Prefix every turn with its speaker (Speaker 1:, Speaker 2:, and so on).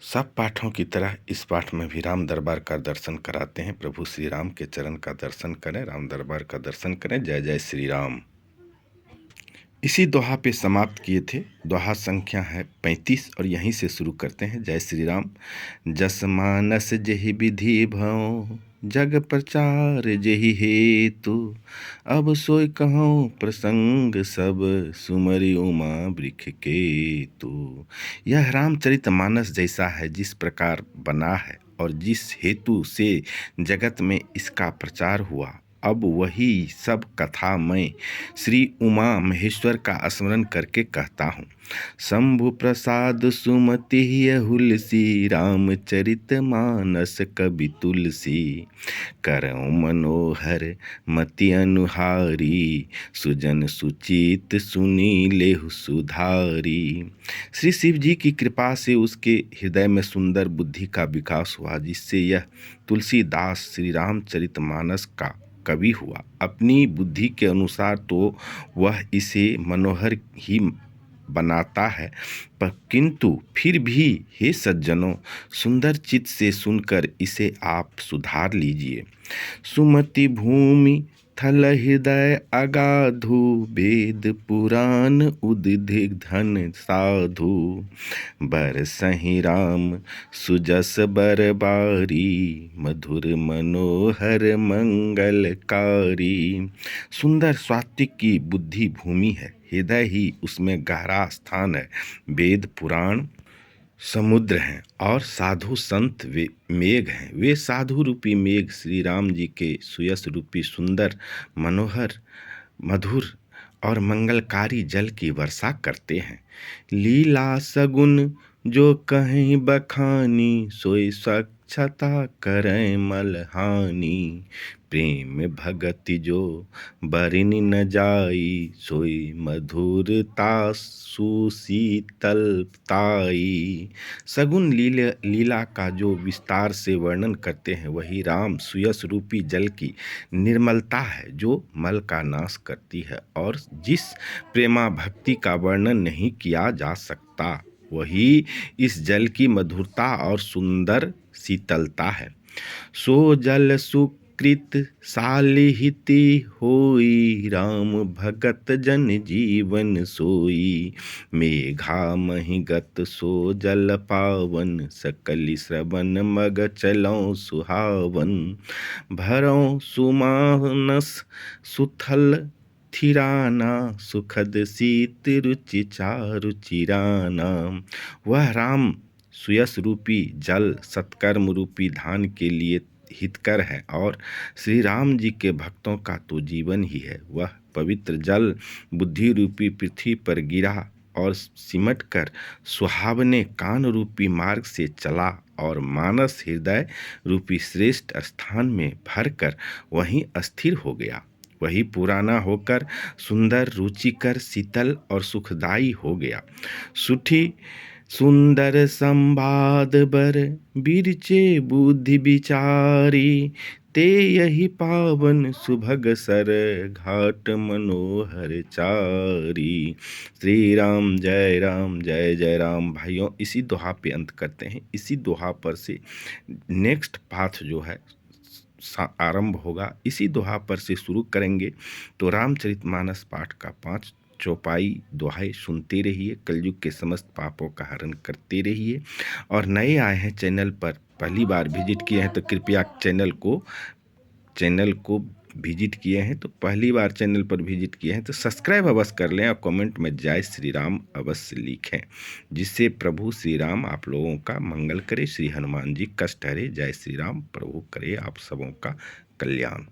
Speaker 1: सब पाठों की तरह इस पाठ में भी राम दरबार का दर्शन कराते हैं। प्रभु श्री राम के चरण का दर्शन करें, राम दरबार का दर्शन करें। जय जय श्री राम। इसी दोहा पे समाप्त किए थे। दोहा संख्या है 35 और यहीं से शुरू करते हैं। जय श्री राम। जस मानस जेहि विधि भव, जग प्रचार जेहि हेतु, अब सोई कहूँ प्रसंग सब, सुमरि उमा वृख केतु। यह रामचरितमानस जैसा है जिस प्रकार बना है और जिस हेतु से जगत में इसका प्रचार हुआ, अब वही सब कथा मैं श्री उमा महेश्वर का स्मरण करके कहता हूँ। शंभु प्रसाद सुमति हुलसी, रामचरित मानस कवि तुलसी, करौ मनोहर मति अनुहारी, सुजन सुचित सुनी लेहु सुधारी। श्री शिव जी की कृपा से उसके हृदय में सुंदर बुद्धि का विकास हुआ, जिससे यह तुलसीदास श्री रामचरितमानस का कवि हुआ। अपनी बुद्धि के अनुसार तो वह इसे मनोहर ही बनाता है, पर किंतु फिर भी हे सज्जनों, सुंदर चित्त से सुनकर इसे आप सुधार लीजिए। सुमति भूमि थल हृदय अगाधु, वेद पुराण उद्धिघन साधु, बरसहि राम सुजस बरबारी, मधुर मनोहर मंगलकारी। सुंदर सात्विक की बुद्धि भूमि है, हृदय ही उसमें गहरा स्थान है। वेद पुराण समुद्र हैं और साधु संत वे मेघ हैं। वे साधु रूपी मेघ श्री राम जी के सुयस रूपी सुंदर मनोहर मधुर और मंगलकारी जल की वर्षा करते हैं। लीला सगुन जो कहीं बखानी, सोई स्वच्छता करें मलहानी, प्रेम भगति जो बरिन न जाई, सोई मधुरता सुशीतलताई। सगुन लीला का जो विस्तार से वर्णन करते हैं, वही राम सुयस रूपी जल की निर्मलता है जो मल का नाश करती है, और जिस प्रेमा भक्ति का वर्णन नहीं किया जा सकता, वही इस जल की मधुरता और सुंदर शीतलता है। सो जल सुकृत सालिहिति होई, राम भगत जन जीवन सोई, मेघा महिगत सो जल पावन, सकलि श्रवण मग चलौ सुहावन, भरौ सुमानस सुथल थिराना, सुखद शीत रुचि चारु चिराना। वह राम सुयस रूपी जल सत्कर्म रूपी धान के लिए हितकर है, और श्री राम जी के भक्तों का तो जीवन ही है। वह पवित्र जल बुद्धि रूपी पृथ्वी पर गिरा और सिमट कर सुहावने कान रूपी मार्ग से चला, और मानस हृदय रूपी श्रेष्ठ स्थान में भरकर वहीं अस्थिर हो गया। वही पुराना होकर सुंदर रुचिकर शीतल और सुखदाई हो गया। सुठी सुंदर संवाद बर बिरचे बुद्धि विचारी, ते यही पावन सुभग सर घाट मनोहर चारी। श्री राम जय राम जय जय राम। भाइयों, इसी दोहा पे अंत करते हैं। इसी दोहा पर से नेक्स्ट पाठ जो है आरंभ होगा, इसी दोहा पर से शुरू करेंगे। तो रामचरितमानस पाठ का 5 चौपाई दोहाई सुनते रहिए, कलयुग के समस्त पापों का हरण करते रहिए। और नए आए हैं चैनल पर, पहली बार विजिट किए हैं तो कृपया चैनल को विजिट किए हैं तो पहली बार चैनल पर विजिट किए हैं तो सब्सक्राइब अवश्य कर लें, और कमेंट में जय श्री राम अवश्य लिखें, जिससे प्रभु श्री राम आप लोगों का मंगल करे, श्री हनुमान जी कष्ट हरे। जय श्री राम। प्रभु करे आप सबों का कल्याण।